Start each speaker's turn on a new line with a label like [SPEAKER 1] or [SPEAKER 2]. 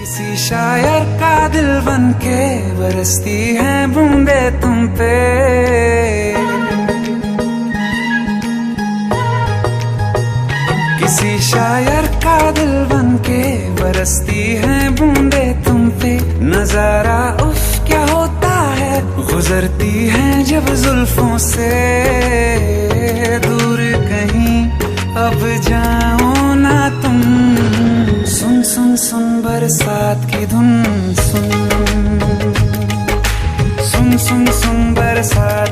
[SPEAKER 1] किसी शायर का दिल बन के बरसती है बूंदे तुम पे। किसी शायर का दिल बन के बरसती है बूंदे तुम पे। नजारा उफ क्या होता है, गुजरती है जब जुल्फों से। दूर कहीं अब जाओ ना तुम, सुन सुन सुन बरसात की धुन सुन। सुन सुन सुन बरसात